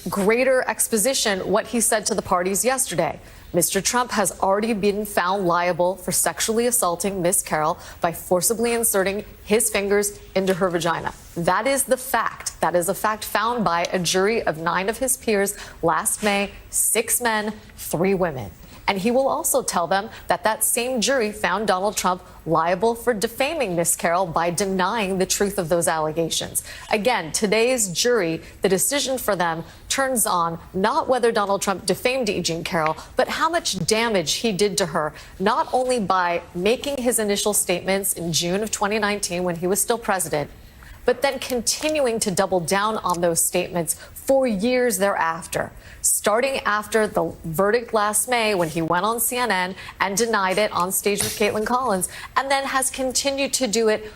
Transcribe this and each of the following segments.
greater exposition what he said to the parties yesterday. Mr. Trump has already been found liable for sexually assaulting Miss Carroll by forcibly inserting his fingers into her vagina. That is the fact. That is a fact found by a jury of 9 of his peers last May, 6 men, 3 women. And he will also tell them that that same jury found Donald Trump liable for defaming Miss Carroll by denying the truth of those allegations. Again, today's jury, the decision for them turns on not whether Donald Trump defamed E. Jean Carroll, but how much damage he did to her, not only by making his initial statements in June of 2019 when he was still president, but then continuing to double down on those statements for years thereafter, starting after the verdict last May when he went on CNN and denied it on stage with Caitlin Collins, and then has continued to do it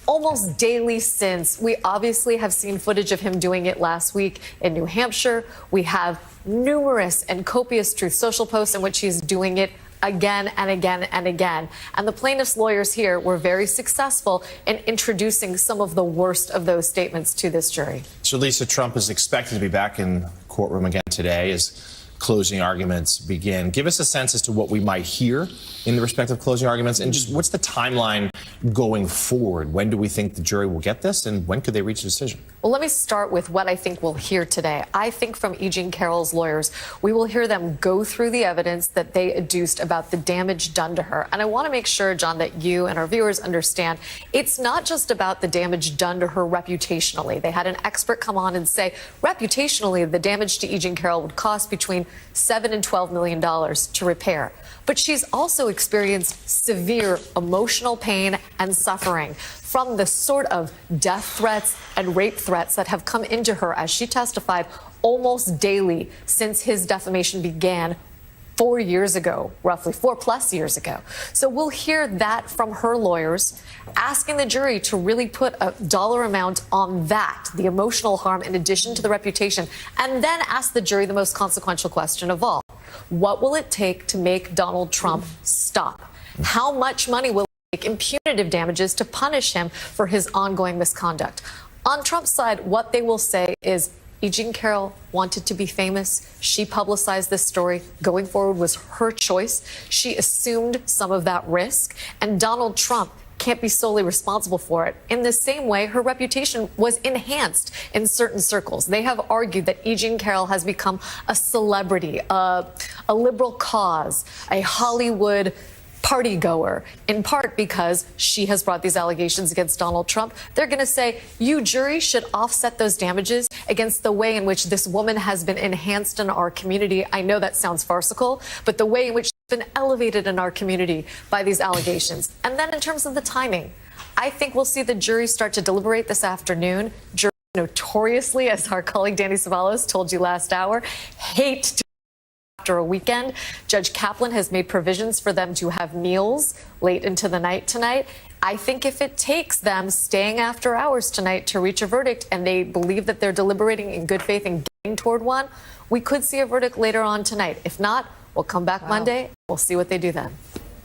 almost daily since. We obviously have seen footage of him doing it last week in New Hampshire. We have numerous and copious Truth Social posts in which he's doing it again and again and again. And the plaintiff's lawyers here were very successful in introducing some of the worst of those statements to this jury. So Lisa, Trump is expected to be back in the courtroom again today as closing arguments begin. Give us a sense as to what we might hear in the respective closing arguments, and just what's the timeline going forward? When do we think the jury will get this, and when could they reach a decision? Well, let me start with what I think we'll hear today. I think from E. Jean Carroll's lawyers, we will hear them go through the evidence that they adduced about the damage done to her. And I want to make sure, John, that you and our viewers understand it's not just about the damage done to her reputationally. They had an expert come on and say, reputationally, the damage to E. Jean Carroll would cost between $7 and $12 million to repair. But she's also experienced severe emotional pain and suffering from the sort of death threats and rape threats that have come into her, as she testified, almost daily since his defamation began 4 years ago, roughly 4+ years ago. So we'll hear that from her lawyers, asking the jury to really put a dollar amount on that, the emotional harm in addition to the reputation, and then ask the jury the most consequential question of all. What will it take to make Donald Trump stop? How much money will it take in punitive damages to punish him for his ongoing misconduct? On Trump's side, what they will say is, E. Jean Carroll wanted to be famous. She publicized this story. Going forward was her choice. She assumed some of that risk, and Donald Trump can't be solely responsible for it. In the same way, her reputation was enhanced in certain circles. They have argued that E. Jean Carroll has become a celebrity, a liberal cause, a Hollywood party goer, in part because she has brought these allegations against Donald Trump. They're going to say, you jury should offset those damages against the way in which this woman has been enhanced in our community. I know that sounds farcical, but the way in which she's been elevated in our community by these allegations. And then in terms of the timing, I think we'll see the jury start to deliberate this afternoon. Juries notoriously, as our colleague Danny Savalos told you last hour, hate to after a weekend. Judge Kaplan has made provisions for them to have meals late into the night tonight. I think if it takes them staying after hours tonight to reach a verdict, and they believe that they're deliberating in good faith and getting toward one, we could see a verdict later on tonight. If not, we'll come back Monday. We'll see what they do then.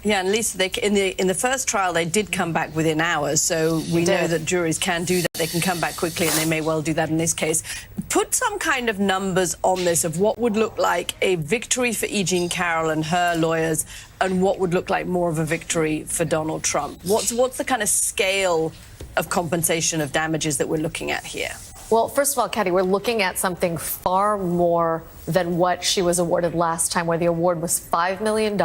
Yeah, and Lisa, in the first trial, they did come back within hours, so we know that juries can do that. They can come back quickly, and they may well do that in this case. Put some kind of numbers on this of what would look like a victory for E. Jean Carroll and her lawyers, and what would look like more of a victory for Donald Trump. What's the kind of scale of compensation of damages that we're looking at here? Well, first of all, Katie, we're looking at something far more than what she was awarded last time, where the award was $5 million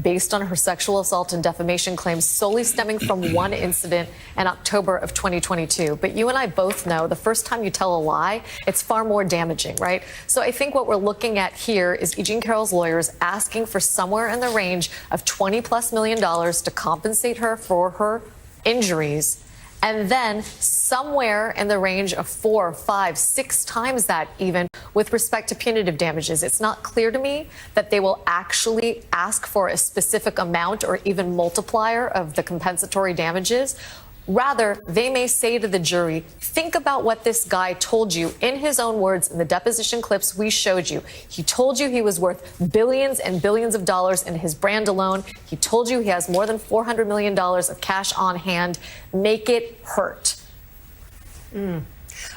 based on her sexual assault and defamation claims solely stemming from one incident in October of 2022. But you and I both know the first time you tell a lie, it's far more damaging, right? So I think what we're looking at here is E. Jean Carroll's lawyers asking for somewhere in the range of $20+ million to compensate her for her injuries, and then somewhere in the range of 4, 5, 6 times that even with respect to punitive damages. It's not clear to me that they will actually ask for a specific amount or even multiplier of the compensatory damages. Rather, they may say to the jury, think about what this guy told you in his own words in the deposition clips we showed you. He told you he was worth billions and billions of dollars in his brand alone. He told you he has more than $400 million of cash on hand. Make it hurt.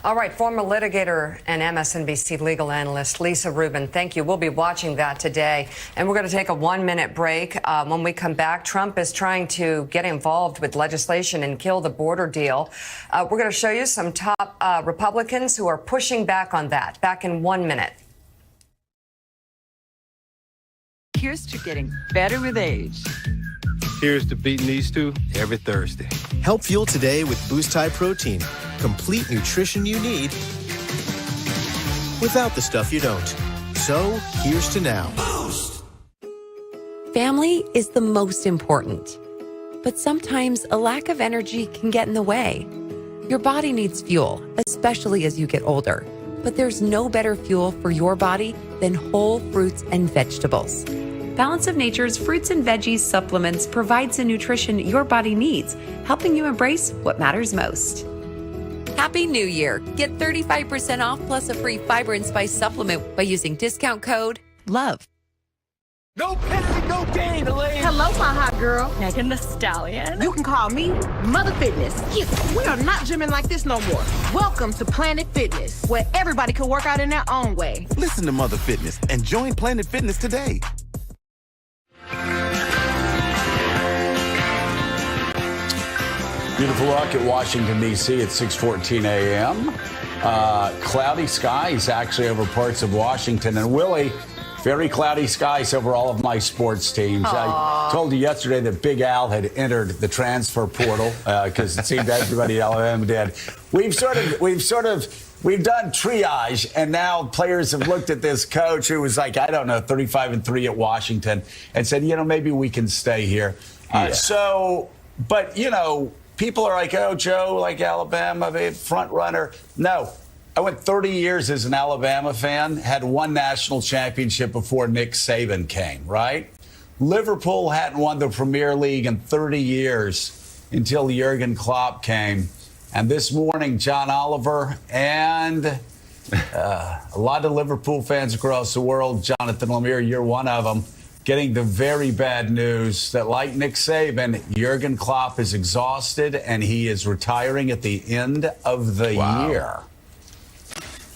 All right, former litigator and MSNBC legal analyst Lisa Rubin, thank you. We'll be watching that today. And we're going to take a 1-minute break. When we come back, Trump is trying to get involved with legislation and kill the border deal. We're going to show you some top Republicans who are pushing back on that. Back in 1 minute. Here's to getting better with age. Here's to beating these two every Thursday. Help fuel today with Boost High Protein. Complete nutrition you need without the stuff you don't. So, here's to now. Boost! Family is the most important. But sometimes a lack of energy can get in the way. Your body needs fuel, especially as you get older. But there's no better fuel for your body than whole fruits and vegetables. Balance of Nature's fruits and veggies supplements provides the nutrition your body needs, helping you embrace what matters most. Happy New Year! Get 35% off plus a free fiber and spice supplement by using discount code LOVE. No pain, no gain, Elaine. Hello, my hot girl. Megan Thee Stallion. You can call me Mother Fitness. Yes, we are not gymming like this no more. Welcome to Planet Fitness, where everybody can work out in their own way. Listen to Mother Fitness and join Planet Fitness today. Beautiful look at Washington, D.C. at 6:14 a.m. Cloudy skies actually over parts of Washington. And Willie, very cloudy skies over all of my sports teams. I told you yesterday that Big Al had entered the transfer portal because it seemed everybody at Alabama did. We've done triage, and now players have looked at this coach who was like, I don't know, 35-3 at Washington, and said, maybe we can stay here. But people are like, oh, Joe, like Alabama, the front runner. No, I went 30 years as an Alabama fan, had one national championship before Nick Saban came, right? Liverpool hadn't won the Premier League in 30 years until Jurgen Klopp came. And this morning, John Oliver and a lot of Liverpool fans across the world, Jonathan Lemire, you're one of them, getting the very bad news that, like Nick Saban, Jurgen Klopp is exhausted and he is retiring at the end of the year.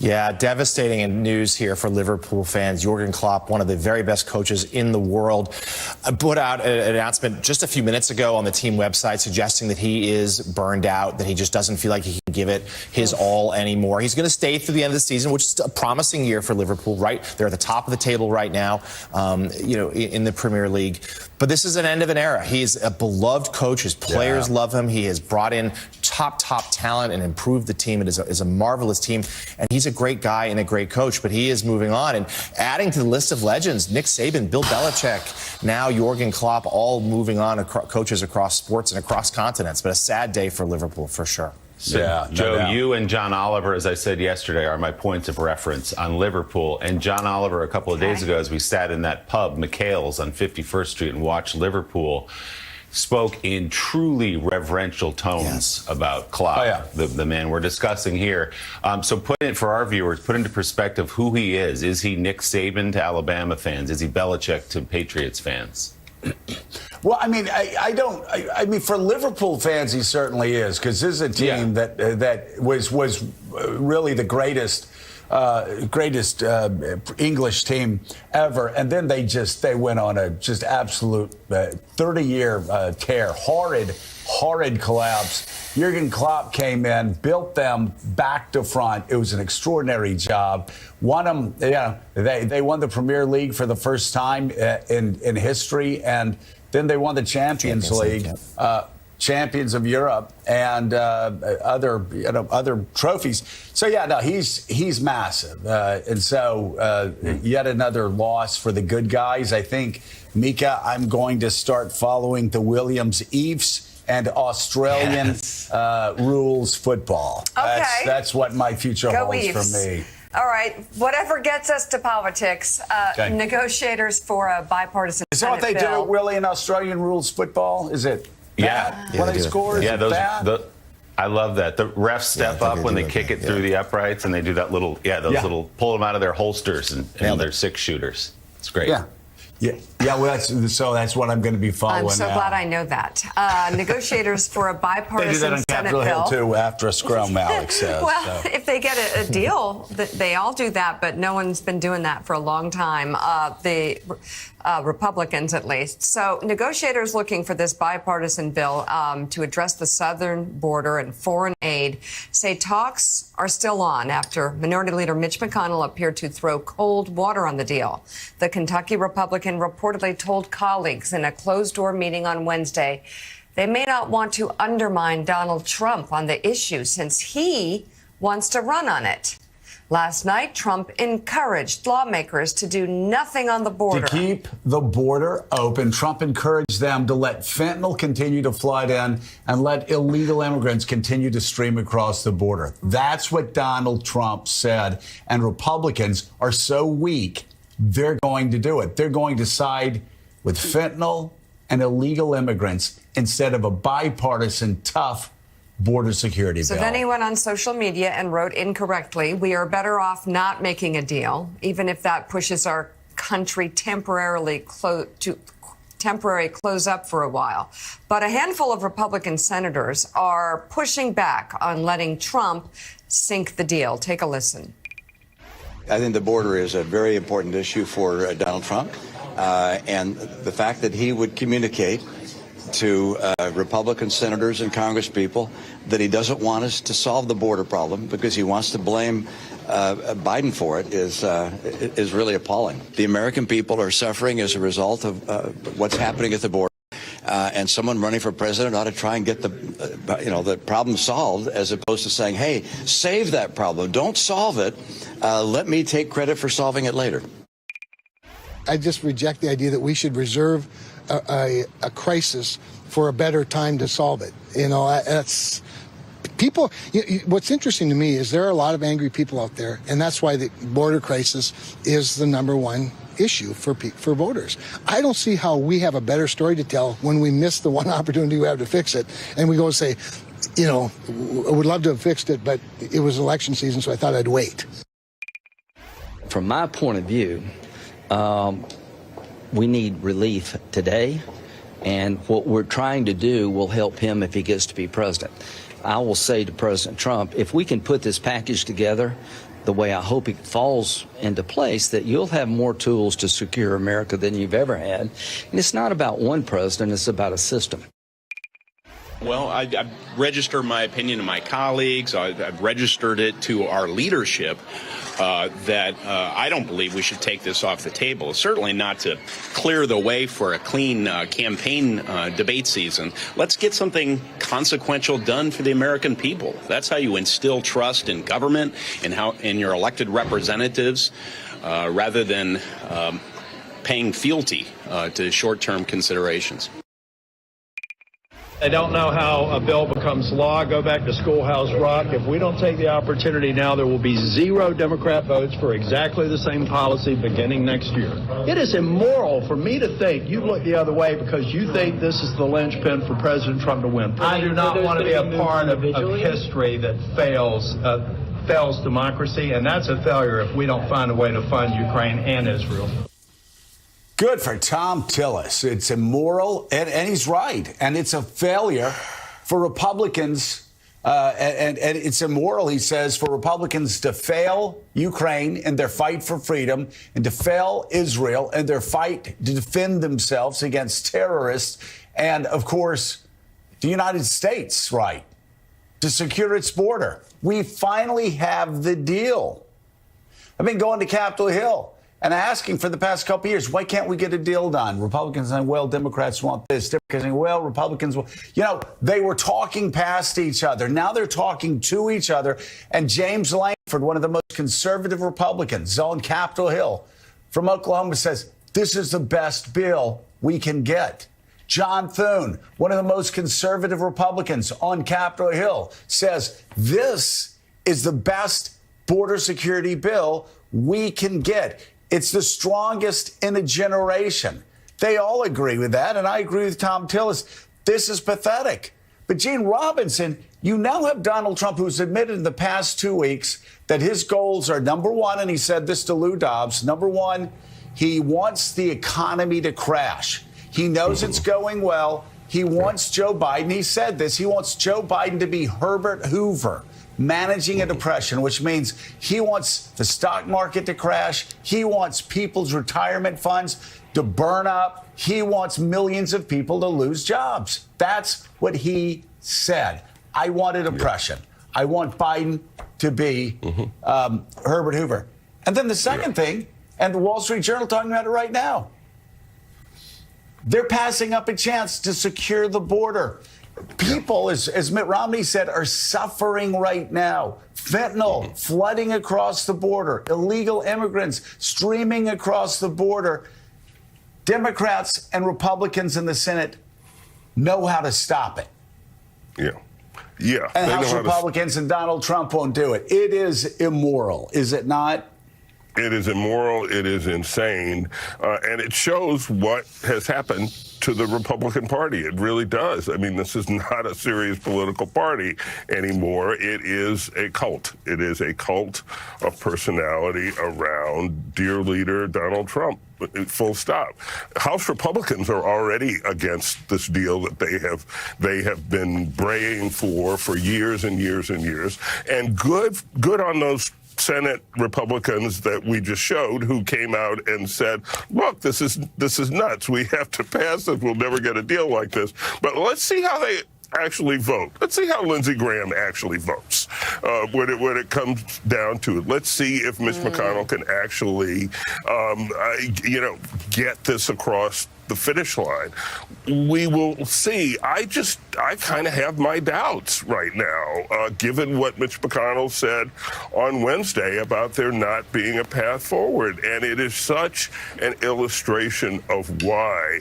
Yeah, devastating news here for Liverpool fans. Jurgen Klopp, one of the very best coaches in the world, put out an announcement just a few minutes ago on the team website suggesting that he is burned out, that he just doesn't feel like he can give it his all anymore. He's going to stay through the end of the season, which is a promising year for Liverpool, right? They're at the top of the table right now, in the Premier League. But this is an end of an era. He's a beloved coach. His players love him. He has brought in top talent and improved the team. It is a marvelous team. And he's a great guy and a great coach, but he is moving on. And adding to the list of legends, Nick Saban, Bill Belichick, now Jurgen Klopp, all moving on, coaches across sports and across continents. But a sad day for Liverpool, for sure. So, Joe, you and John Oliver, as I said yesterday, are my points of reference on Liverpool. And John Oliver, a couple of days ago, as we sat in that pub, McHale's on 51st Street, and watched Liverpool, spoke in truly reverential tones about Klopp, the man we're discussing here. So for our viewers, put into perspective who he is. Is he Nick Saban to Alabama fans? Is he Belichick to Patriots fans? Well, I mean, for Liverpool fans, he certainly is, because this is a team that was really the greatest English team ever, and then they went on a just absolute 30-year tear, horrid collapse. Jurgen Klopp came in, built them back to front. It was an extraordinary job. Won them, they won the Premier League for the first time in history, and then they won the Champions League. Champions of Europe and other trophies. So he's massive, and so yet another loss for the good guys. I think, Mika, I'm going to start following the Williams Eves and Australian rules football. Okay. That's what my future holds for me. All right. Whatever gets us to politics, negotiators for a bipartisan Is that what they bill. do, Willie, in Australian rules football? Is it? When they score, I love that. The refs step up when they kick it through the uprights, and they do that little, little pull them out of their holsters and their 6-shooters. It's great. Yeah, well, that's what I'm going to be following. I'm so glad I know that. Negotiators for a They do bipartisan that on Senate Capitol Hill, bill. too, after a scrum, Alex says. Well, if they get a deal, they all do that, but no one's been doing that for a long time. The Republicans, at least. So negotiators looking for this bipartisan bill to address the southern border and foreign aid say talks are still on after Minority Leader Mitch McConnell appeared to throw cold water on the deal. The Kentucky Republican reportedly told colleagues in a closed-door meeting on Wednesday they may not want to undermine Donald Trump on the issue since he wants to run on it. Last night, Trump encouraged lawmakers to do nothing on the border. To keep the border open, Trump encouraged them to let fentanyl continue to flood in and let illegal immigrants continue to stream across the border. That's what Donald Trump said. And Republicans are so weak, they're going to do it. They're going to side with fentanyl and illegal immigrants instead of a bipartisan, tough border security So bill. then he went on social media and wrote incorrectly, "We are better off not making a deal, even if that pushes our country temporary close up for a while." But a handful of Republican senators are pushing back on letting Trump sink the deal. Take a listen. I think the border is a very important issue for Donald Trump, and the fact that he would communicate to Republican senators and congresspeople that he doesn't want us to solve the border problem because he wants to blame Biden for it is really appalling. The American people are suffering as a result of what's happening at the border. And someone running for president ought to try and get the problem solved, as opposed to saying, "Hey, save that problem. Don't solve it. Let me take credit for solving it later." I just reject the idea that we should reserve a crisis for a better time to solve it. That's people. What's interesting to me is there are a lot of angry people out there, and that's why the border crisis is the #1 issue for voters. I don't see how we have a better story to tell when we miss the one opportunity we have to fix it, and we go and say, I would love to have fixed it, but it was election season, so I thought I'd wait. From my point of view, we need relief today, and what we're trying to do will help him if he gets to be president. I will say to President Trump, if we can put this package together the way I hope it falls into place, that you'll have more tools to secure America than you've ever had. And it's not about one president, it's about a system. Well, I register my opinion to my colleagues. I've registered it to our leadership that I don't believe we should take this off the table. Certainly not to clear the way for a clean campaign debate season. Let's get something consequential done for the American people. That's how you instill trust in government and in your elected representatives, rather than paying fealty to short-term considerations. I don't know how a bill becomes law. Go back to Schoolhouse Rock. If we don't take the opportunity now, there will be 0 Democrat votes for exactly the same policy beginning next year. It is immoral for me to think you look the other way because you think this is the linchpin for President Trump to win. I do not want to be a part of history that fails democracy, and that's a failure if we don't find a way to fund Ukraine and Israel. Good for Tom Tillis. It's immoral, and he's right. And it's a failure for Republicans, and it's immoral, he says, for Republicans to fail Ukraine in their fight for freedom and to fail Israel in their fight to defend themselves against terrorists. And, of course, the United States' right to secure its border. We finally have the deal. I've been going to Capitol Hill and asking for the past couple of years, why can't we get a deal done? Republicans saying, well, Democrats want this. Democrats saying, well, Republicans want... they were talking past each other. Now they're talking to each other. And James Lankford, one of the most conservative Republicans on Capitol Hill from Oklahoma, says, this is the best bill we can get. John Thune, one of the most conservative Republicans on Capitol Hill, says, this is the best border security bill we can get. It's the strongest in a generation. They all agree with that, and I agree with Tom Tillis. This is pathetic. But Gene Robinson, you now have Donald Trump, who's admitted in the past 2 weeks that his goals are, #1, and he said this to Lou Dobbs, #1, He wants the economy to crash. He knows it's going well. He wants Joe Biden. He said this. He wants Joe Biden to be Herbert Hoover, managing a depression, which means he wants the stock market to crash. He wants people's retirement funds to burn up. He wants millions of people to lose jobs. That's what he said. I want a depression. I want Biden to be Herbert Hoover. And then the second thing, and the Wall Street Journal talking about it right now, they're passing up a chance to secure the border. People, as Mitt Romney said, are suffering right now. Fentanyl flooding across the border, illegal immigrants streaming across the border. Democrats and Republicans in the Senate know how to stop it. Yeah. And House Republicans and Donald Trump won't do it. It is immoral, is it not? It is immoral. It is insane. And it shows what has happened to the Republican Party. It really does. I mean, this is not a serious political party anymore. It is a cult. It is a cult of personality around dear leader Donald Trump. Full stop. House Republicans are already against this deal that they have been braying for years and years and years. And good on those Senate Republicans that we just showed who came out and said, look, this is nuts. We have to pass this. We'll never get a deal like this. But let's see how they actually vote. Let's see how Lindsey Graham actually votes when it comes down to it. Let's see if Mitch McConnell can actually, get this across the finish line. We will see. I kind of have my doubts right now, given what Mitch McConnell said on Wednesday about there not being a path forward. And it is such an illustration of why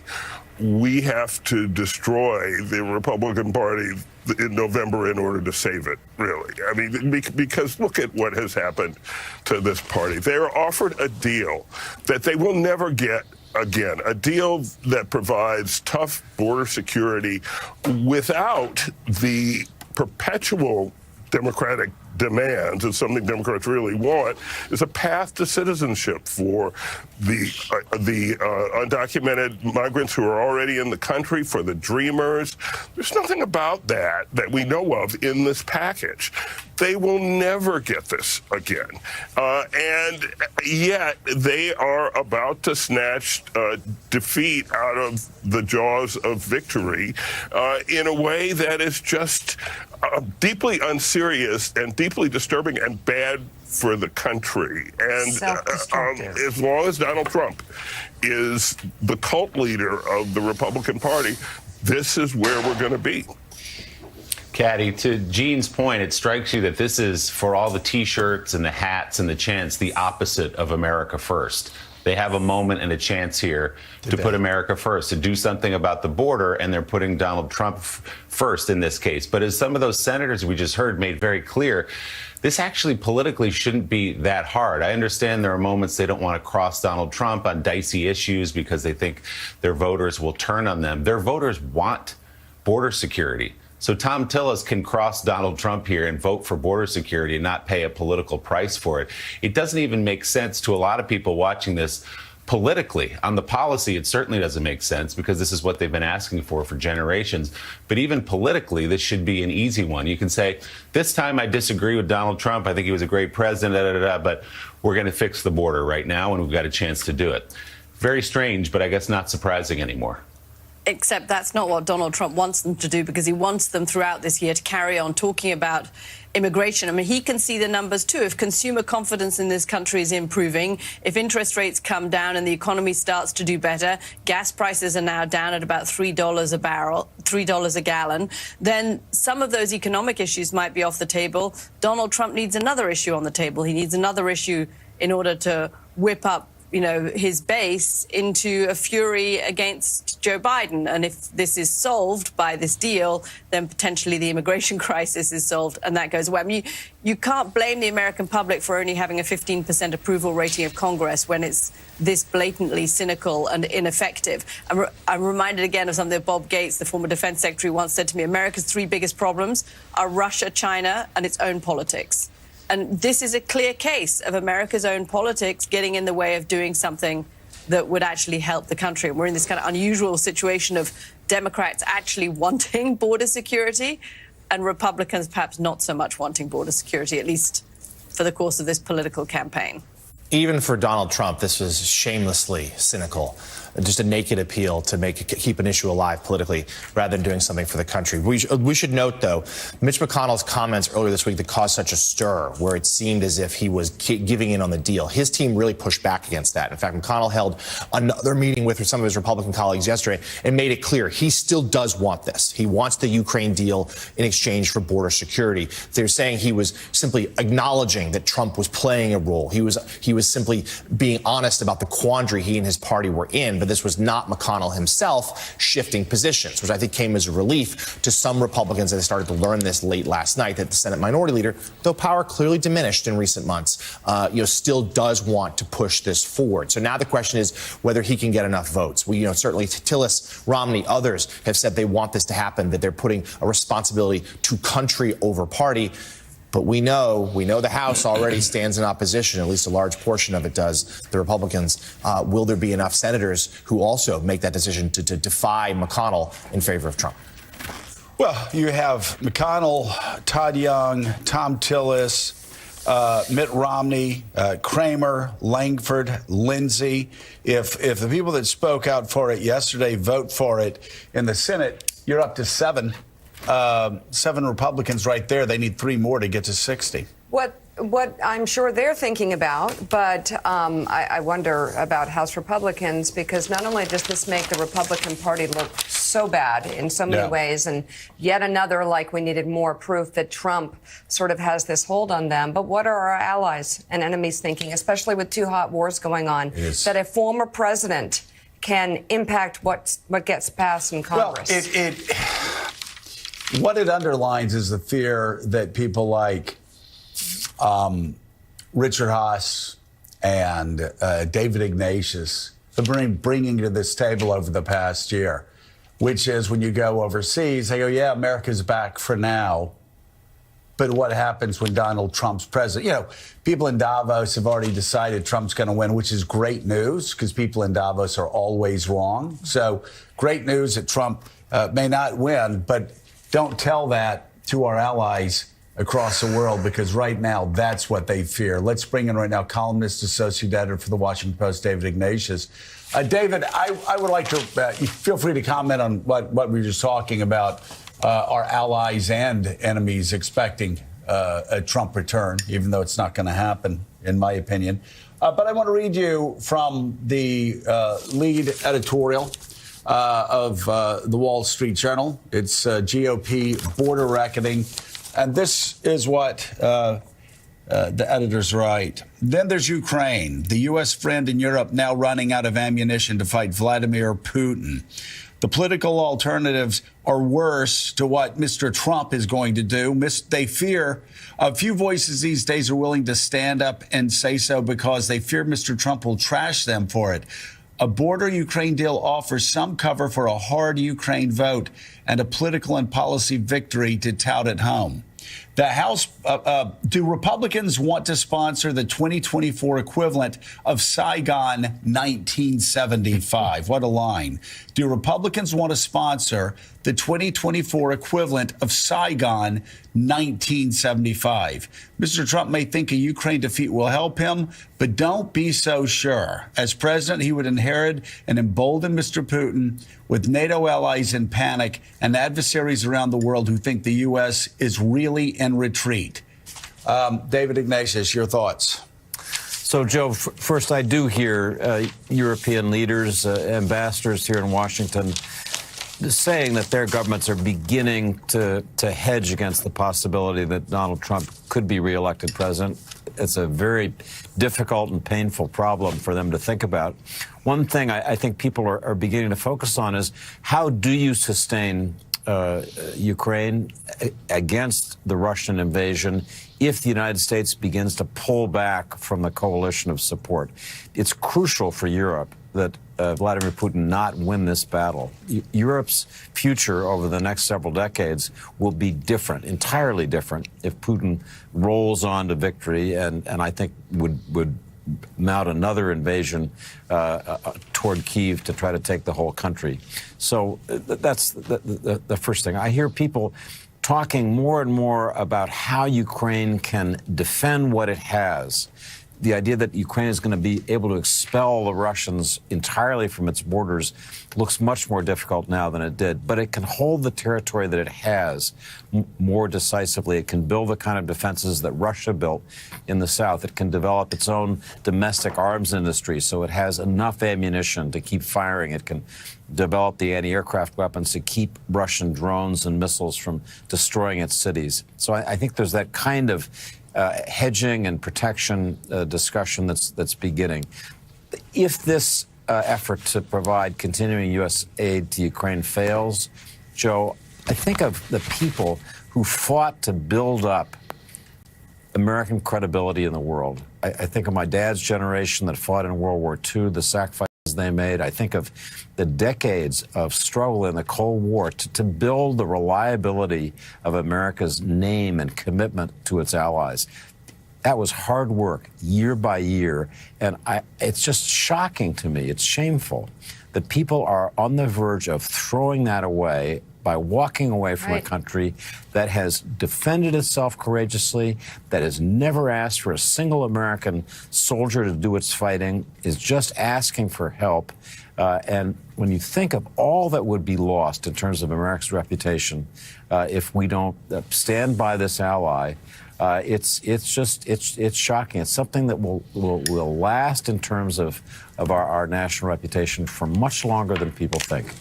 we have to destroy the Republican Party in November in order to save it, really. I mean, because look at what has happened to this party. They are offered a deal that they will never get again, a deal that provides tough border security without the perpetual Democratic demands, and something Democrats really want, is a path to citizenship for the undocumented migrants who are already in the country, for the dreamers. There's nothing about that we know of in this package. They will never get this again. And yet they are about to snatch defeat out of the jaws of victory in a way that is just deeply unserious and deeply disturbing and bad for the country. And as long as Donald Trump is the cult leader of the Republican Party, this is where we're going to be. Caddy, to Gene's point, it strikes you that this is, for all the T-shirts and the hats and the chants, the opposite of America First. They have a moment and a chance here to put America first, to do something about the border, and they're putting Donald Trump first in this case. But as some of those senators we just heard made very clear, this actually politically shouldn't be that hard. I understand there are moments they don't want to cross Donald Trump on dicey issues because they think their voters will turn on them. Their voters want border security. So Tom Tillis can cross Donald Trump here and vote for border security and not pay a political price for it. It doesn't even make sense to a lot of people watching this politically. On the policy, it certainly doesn't make sense because this is what they've been asking for generations. But even politically, this should be an easy one. You can say, this time I disagree with Donald Trump. I think he was a great president, but we're going to fix the border right now, and we've got a chance to do it. Very strange, but I guess not surprising anymore. Except that's not what Donald Trump wants them to do, because he wants them throughout this year to carry on talking about immigration. I mean, he can see the numbers too. If consumer confidence in this country is improving, if interest rates come down and the economy starts to do better, gas prices are now down at about $3 a barrel, $3 a gallon, then some of those economic issues might be off the table. Donald Trump needs another issue on the table. He needs another issue in order to whip up his base into a fury against Joe Biden. And if this is solved by this deal, then potentially the immigration crisis is solved, and that goes away. I mean, you can't blame the American public for only having a 15% approval rating of Congress when it's this blatantly cynical and ineffective. I'm reminded again of something that Bob Gates, the former defense secretary, once said to me: America's three biggest problems are Russia, China, and its own politics. And this is a clear case of America's own politics getting in the way of doing something that would actually help the country. And we're in this kind of unusual situation of Democrats actually wanting border security and Republicans perhaps not so much wanting border security, at least for the course of this political campaign. Even for Donald Trump, this was shamelessly cynical. Just a naked appeal to keep an issue alive politically rather than doing something for the country. We should note, though, Mitch McConnell's comments earlier this week that caused such a stir, where it seemed as if he was giving in on the deal. His team really pushed back against that. In fact, McConnell held another meeting with some of his Republican colleagues yesterday and made it clear he still does want this. He wants the Ukraine deal in exchange for border security. They're saying he was simply acknowledging that Trump was playing a role. He was simply being honest about the quandary he and his party were in. But this was not McConnell himself shifting positions, which I think came as a relief to some Republicans as they started to learn this late last night, that the Senate Minority Leader, though power clearly diminished in recent months, still does want to push this forward. So now the question is whether he can get enough votes. Certainly Tillis, Romney, others have said they want this to happen, that they're putting a responsibility to country over party. But we know the House already stands in opposition, at least a large portion of it does, the Republicans. Will there be enough senators who also make that decision to defy McConnell in favor of Trump? Well, you have McConnell, Todd Young, Tom Tillis, Mitt Romney, Kramer, Langford, Lindsey. If the people that spoke out for it yesterday vote for it in the Senate, you're up to 7 Republicans right there. They need 3 more to get to 60. What I'm sure they're thinking about, but I wonder about House Republicans, because not only does this make the Republican Party look so bad in so many ways, and yet another, like we needed more proof that Trump sort of has this hold on them, but what are our allies and enemies thinking, especially with 2 hot wars going on, that a former president can impact what gets passed in Congress? Well, what it underlines is the fear that people like Richard Haas and David Ignatius have been bringing to this table over the past year, which is when you go overseas, they go, yeah, America's back for now. But what happens when Donald Trump's president? People in Davos have already decided Trump's going to win, which is great news because people in Davos are always wrong. So great news that Trump may not win, but don't tell that to our allies across the world, because right now that's what they fear. Let's bring in right now columnist, associate editor for the Washington Post, David Ignatius. David, I would like to feel free to comment on what we were just talking about, our allies and enemies expecting a Trump return, even though it's not going to happen, in my opinion. But I want to read you from the lead editorial of the Wall Street Journal. It's GOP border reckoning. And this is what the editors write. Then there's Ukraine, the U.S. friend in Europe now running out of ammunition to fight Vladimir Putin. The political alternatives are worse to what Mr. Trump is going to do. They fear a few voices these days are willing to stand up and say so because they fear Mr. Trump will trash them for it. A border Ukraine deal offers some cover for a hard Ukraine vote and a political and policy victory to tout at home. The House, do Republicans want to sponsor the 2024 equivalent of Saigon 1975? What a line. Do Republicans want to sponsor the 2024 equivalent of Saigon 1975? Mr. Trump may think a Ukraine defeat will help him, but don't be so sure. As president, he would inherit and embolden Mr. Putin with NATO allies in panic and adversaries around the world who think the U.S. is really in retreat. David Ignatius, your thoughts? So, Joe, first, I do hear European leaders, ambassadors here in Washington, saying that their governments are beginning to hedge against the possibility that Donald Trump could be reelected president. It's a very difficult and painful problem for them to think about. One thing I think people are beginning to focus on is how do you sustain Ukraine against the Russian invasion if the United States begins to pull back from the coalition of support. It's crucial for Europe that Vladimir Putin not win this battle. Europe's future over the next several decades will be different, entirely different, if Putin rolls on to victory and I think would mount another invasion toward Kyiv to try to take the whole country. So that's the first thing. I hear people talking more and more about how Ukraine can defend what it has. The idea that Ukraine is going to be able to expel the Russians entirely from its borders looks much more difficult now than it did. But it can hold the territory that it has more decisively. It can build the kind of defenses that Russia built in the south. It can develop its own domestic arms industry so it has enough ammunition to keep firing. It can develop the anti-aircraft weapons to keep Russian drones and missiles from destroying its cities. So I think there's that kind of hedging and protection discussion that's beginning. If this effort to provide continuing U.S. aid to Ukraine fails, Joe, I think of the people who fought to build up American credibility in the world. I think of my dad's generation that fought in World War II, the sacrifices they made. I think of the decades of struggle in the Cold War to build the reliability of America's name and commitment to its allies. That was hard work, year by year, and it's just shocking to me. It's shameful that people are on the verge of throwing that away by walking away from a country that has defended itself courageously, that has never asked for a single American soldier to do its fighting, is just asking for help. And when you think of all that would be lost in terms of America's reputation if we don't stand by this ally, it's shocking. It's something that will last in terms of our national reputation for much longer than people think.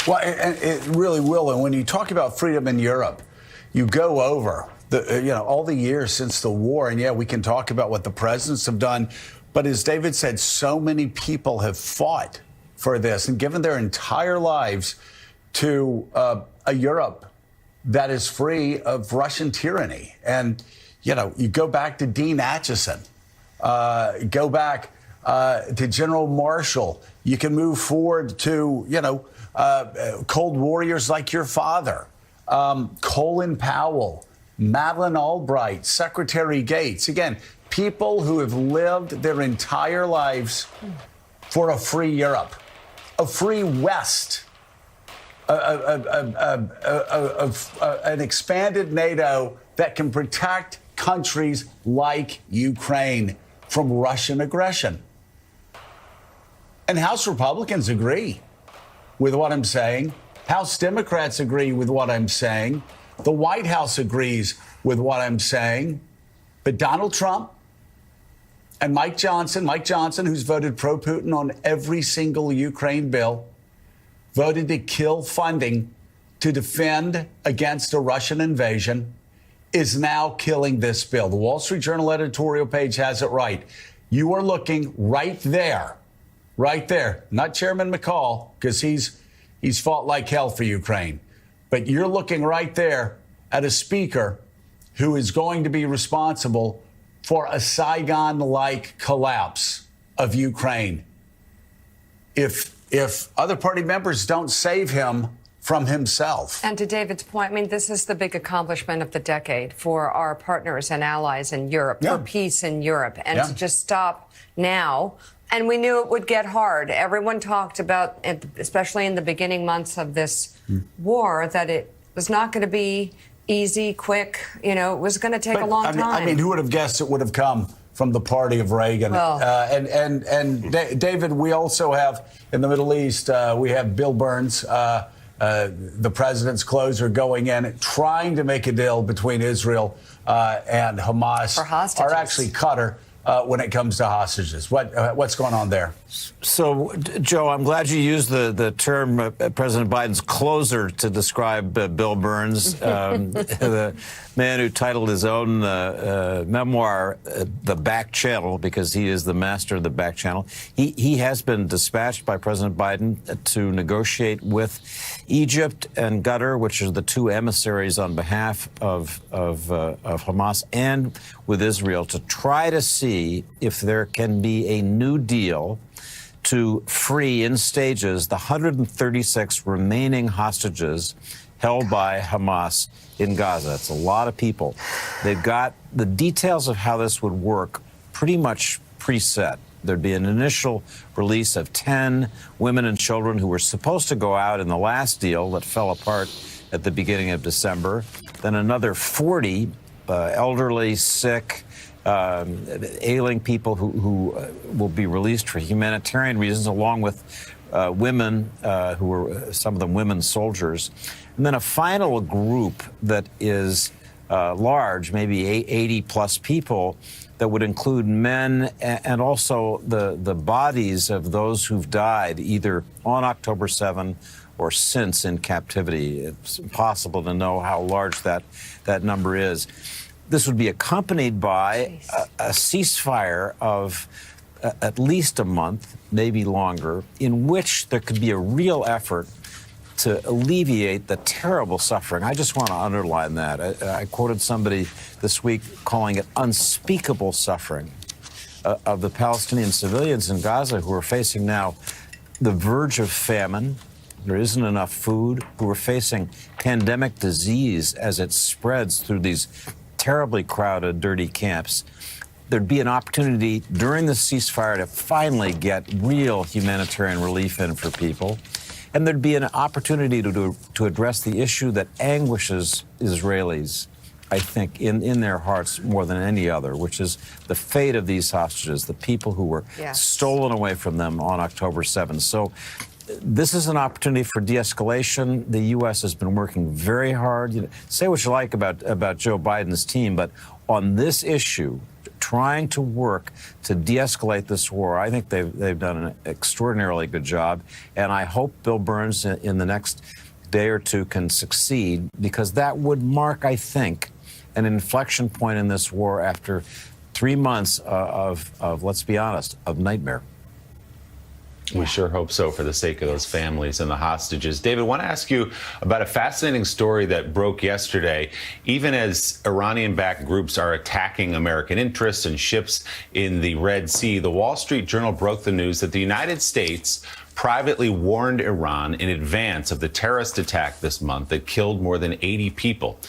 Well, and it really will. And when you talk about freedom in Europe, you go over all the years since the war, and yeah, we can talk about what the presidents have done. But as David said, so many people have fought for this and given their entire lives to a Europe that is free of Russian tyranny. And, you go back to Dean Acheson, go back to General Marshall. You can move forward to, cold warriors like your father, Colin Powell, Madeleine Albright, Secretary Gates. Again, people who have lived their entire lives for a free Europe, a free West, an expanded NATO that can protect countries like Ukraine from Russian aggression. And House Republicans agree with what I'm saying. House Democrats agree with what I'm saying. The White House agrees with what I'm saying. But Donald Trump and Mike Johnson, who's voted pro-Putin on every single Ukraine bill, voted to kill funding to defend against a Russian invasion, is now killing this bill. The Wall Street Journal editorial page has it right. You are looking right there, not Chairman McCall, because he's fought like hell for Ukraine. But you're looking right there at a speaker who is going to be responsible for a Saigon-like collapse of Ukraine. If other party members don't save him from himself. And to David's point, I mean, this is the big accomplishment of the decade for our partners and allies in Europe, for peace in Europe, and to just stop now. And we knew it would get hard. Everyone talked about, especially in the beginning months of this war, that it was not going to be easy, quick. It was going to take a long time. I mean, who would have guessed it would have come from the party of Reagan? Well, and David, we also have in the Middle East, we have Bill Burns, the president's closer, going in, trying to make a deal between Israel and Hamas. For hostages. Or actually Qatar. When it comes to hostages. What's going on there? So, Joe, I'm glad you used the term President Biden's closer to describe Bill Burns, the man who titled his own memoir The Back Channel, because he is the master of the back channel. He has been dispatched by President Biden to negotiate with Egypt and Qatar, which are the two emissaries on behalf of Hamas, and with Israel, to try to see if there can be a new deal to free in stages the 136 remaining hostages held by Hamas in Gaza. It's a lot of people. They've got the details of how this would work pretty much preset. There'd be an initial release of 10 women and children who were supposed to go out in the last deal that fell apart at the beginning of December. Then another 40 elderly, sick, ailing people who will be released for humanitarian reasons, along with women who were some of them women soldiers. And then a final group that is large, maybe 80 plus people, that would include men and also the bodies of those who've died either on October 7 or since in captivity. It's impossible to know how large that number is. This would be accompanied by a ceasefire of at least a month, maybe longer, in which there could be a real effort to alleviate the terrible suffering. I just want to underline that. I quoted somebody this week calling it unspeakable suffering of the Palestinian civilians in Gaza who are facing now the verge of famine. There isn't enough food, who are facing pandemic disease as it spreads through these terribly crowded, dirty camps. There'd be an opportunity during the ceasefire to finally get real humanitarian relief in for people. And there'd be an opportunity to address the issue that anguishes Israelis, I think, in their hearts more than any other, which is the fate of these hostages, the people who were stolen away from them on October 7th. So this is an opportunity for de-escalation. The U.S. has been working very hard. Say what you like about Joe Biden's team, but on this issue, trying to work to de-escalate this war, I think they've done an extraordinarily good job. And I hope Bill Burns in the next day or two can succeed, because that would mark, I think, an inflection point in this war after 3 months of let's be honest, of nightmare. We sure hope so, for the sake of those families and the hostages. David, I want to ask you about a fascinating story that broke yesterday. Even as Iranian-backed groups are attacking American interests and ships in the Red Sea, the Wall Street Journal broke the news that the United States privately warned Iran in advance of the terrorist attack this month that killed more than 80 people.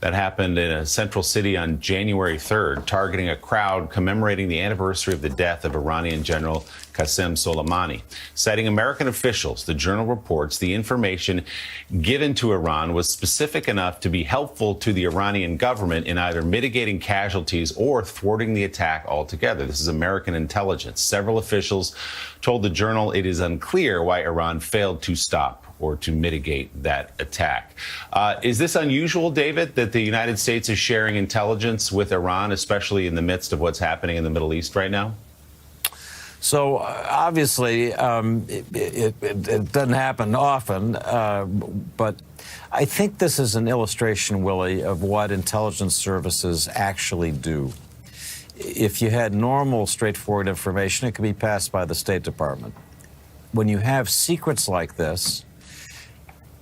That happened in a central city on January 3rd, targeting a crowd commemorating the anniversary of the death of Iranian General Qasem Soleimani. Citing American officials, the Journal reports the information given to Iran was specific enough to be helpful to the Iranian government in either mitigating casualties or thwarting the attack altogether. This is American intelligence. Several officials told the Journal it is unclear why Iran failed to stop or to mitigate that attack. Is this unusual, David, that the United States is sharing intelligence with Iran, especially in the midst of what's happening in the Middle East right now? So obviously, it doesn't happen often, but I think this is an illustration, Willie, of what intelligence services actually do. If you had normal, straightforward information, it could be passed by the State Department. When you have secrets like this,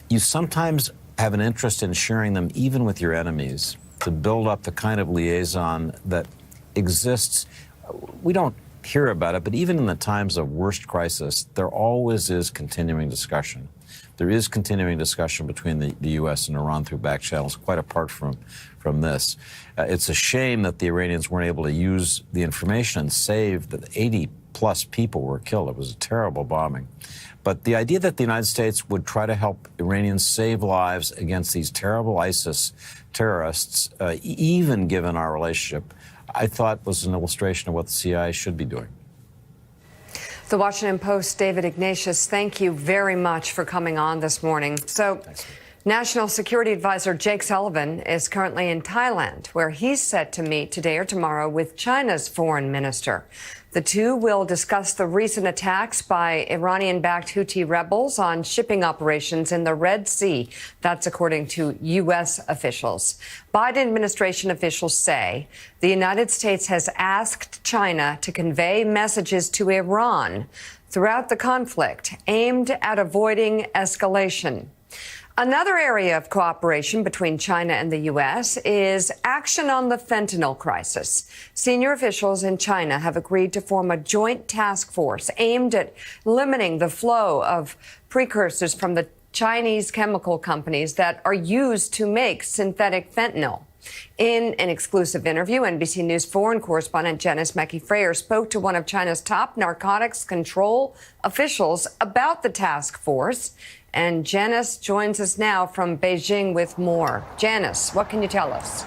you sometimes have an interest in sharing them even with your enemies to build up the kind of liaison that exists. We don't hear about it, but even in the times of worst crisis, there always is continuing discussion. There is continuing discussion between the U.S. and Iran through back channels, quite apart from this. It's a shame that the Iranians weren't able to use the information and save that 80 plus people were killed. It was a terrible bombing. But the idea that the United States would try to help Iranians save lives against these terrible ISIS terrorists, even given our relationship, I thought was an illustration of what the CIA should be doing. The Washington Post, David Ignatius, thank you very much for coming on this morning. So, National Security Advisor Jake Sullivan is currently in Thailand, where he's set to meet today or tomorrow with China's foreign minister. The two will discuss the recent attacks by Iranian-backed Houthi rebels on shipping operations in the Red Sea. That's according to U.S. officials. Biden administration officials say the United States has asked China to convey messages to Iran throughout the conflict aimed at avoiding escalation. Another area of cooperation between China and the U.S. is action on the fentanyl crisis. Senior officials in China have agreed to form a joint task force aimed at limiting the flow of precursors from the Chinese chemical companies that are used to make synthetic fentanyl. In an exclusive interview, NBC News foreign correspondent Janice Mackey-Frayer spoke to one of China's top narcotics control officials about the task force. And Janice joins us now from Beijing with more. Janice, what can you tell us?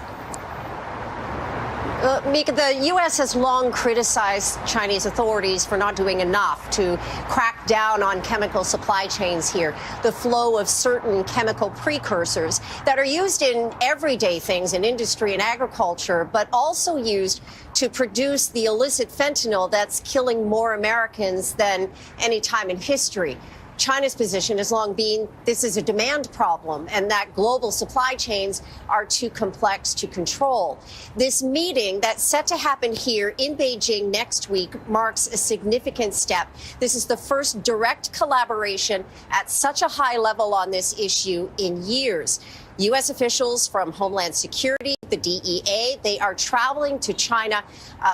Mika, the U.S. has long criticized Chinese authorities for not doing enough to crack down on chemical supply chains here. The flow of certain chemical precursors that are used in everyday things in industry and agriculture, but also used to produce the illicit fentanyl that's killing more Americans than any time in history. China's position has long been this is a demand problem and that global supply chains are too complex to control. This meeting that's set to happen here in Beijing next week marks a significant step. This is the first direct collaboration at such a high level on this issue in years. U.S. officials from Homeland Security, the DEA, they are traveling to China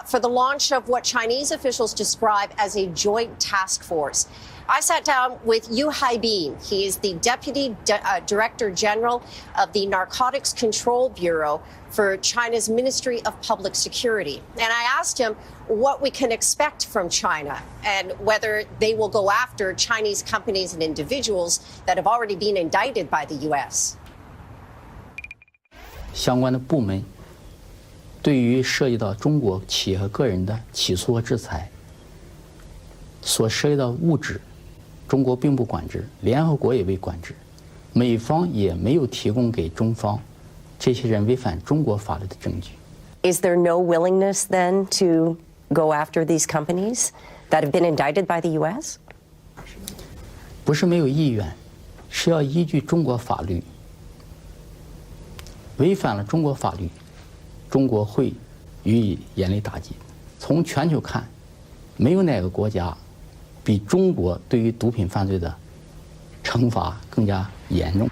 for the launch of what Chinese officials describe as a joint task force. I sat down with Yu Haibin. He is the Deputy Director General of the Narcotics Control Bureau for China's Ministry of Public Security. And I asked him what we can expect from China and whether they will go after Chinese companies and individuals that have already been indicted by the U.S. 相关的部门对于涉及到中国企业和个人的起诉和制裁所涉及到物质，中国并不管制，联合国也未管制，美方也没有提供给中方这些人违反中国法律的证据。Is there no willingness then to go after these companies that have been indicted by the U.S.? 不是没有意愿，是要依据中国法律。违反了中国法律，中国会予以严厉打击。从全球看，没有哪个国家比中国对于毒品犯罪的惩罚更加严重。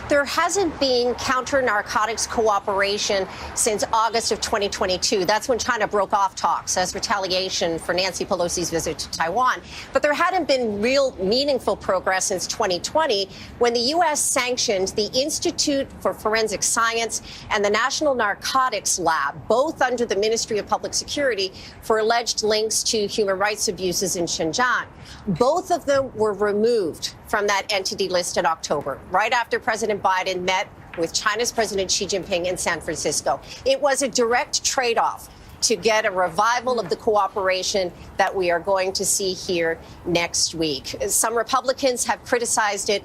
There hasn't been counter-narcotics cooperation since August of 2022. That's when China broke off talks as retaliation for Nancy Pelosi's visit to Taiwan. But there hadn't been real meaningful progress since 2020 when the U.S. sanctioned the Institute for Forensic Science and the National Narcotics Lab, both under the Ministry of Public Security, for alleged links to human rights abuses in Xinjiang. Both of them were removed from that entity list in October, right after President Biden met with China's President Xi Jinping in San Francisco. It was a direct trade-off to get a revival of the cooperation that we are going to see here next week. Some Republicans have criticized it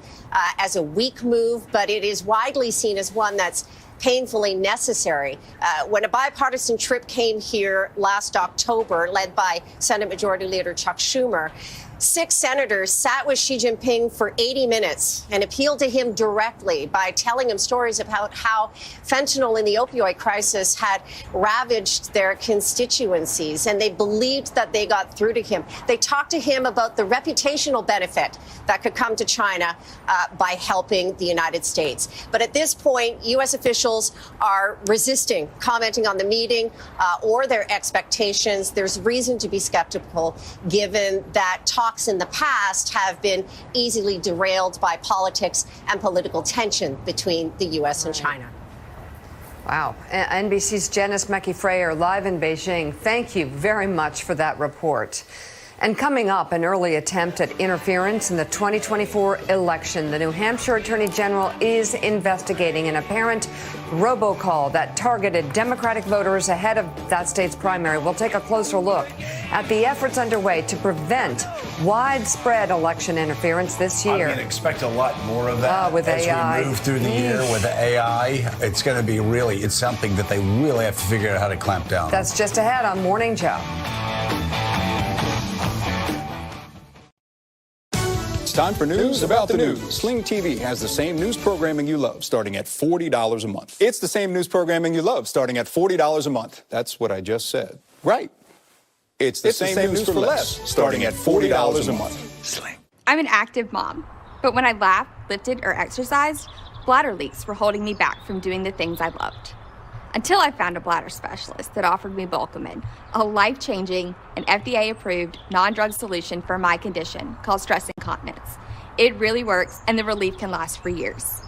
as a weak move, but it is widely seen as one that's painfully necessary. When a bipartisan trip came here last October, led by Senate Majority Leader Chuck Schumer, 6 senators sat with Xi Jinping for 80 minutes and appealed to him directly by telling him stories about how fentanyl in the opioid crisis had ravaged their constituencies, and they believed that they got through to him. They talked to him about the reputational benefit that could come to China by helping the United States. But at this point, U.S. officials are resisting commenting on the meeting or their expectations. There's reason to be skeptical, given that talks in the past have been easily derailed by politics and political tension between the U.S. and China. Wow. NBC's Janice Mackey-Frayer live in Beijing. Thank you very much for that report. And coming up, an early attempt at interference in the 2024 election. The New Hampshire Attorney General is investigating an apparent robocall that targeted Democratic voters ahead of that state's primary. We'll take a closer look at the efforts underway to prevent widespread election interference this year. I mean, expect a lot more of that with as AI. we move through the year with the AI. It's going to be it's something that they really have to figure out how to clamp down on. That's just ahead on Morning Joe. It's time for news about the news. Sling TV has the same news programming you love, starting at $40 a month. It's the same news programming you love, starting at $40 a month. That's what I just said. Right. It's the same news for less, starting at $40 a month. Sling. I'm an active mom, but when I laughed, lifted, or exercised, bladder leaks were holding me back from doing the things I loved. Until I found a bladder specialist that offered me Bulkamid, a life-changing and FDA-approved non-drug solution for my condition called stress incontinence. It really works, and the relief can last for years.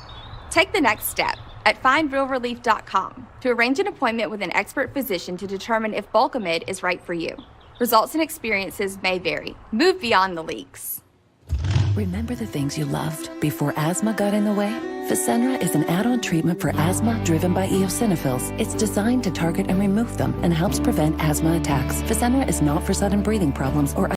Take the next step at findrealrelief.com to arrange an appointment with an expert physician to determine if Bulkamid is right for you. Results and experiences may vary. Move beyond the leaks. Remember the things you loved before asthma got in the way? Fasenra is an add-on treatment for asthma driven by eosinophils. It's designed to target and remove them and helps prevent asthma attacks. Fasenra is not for sudden breathing problems or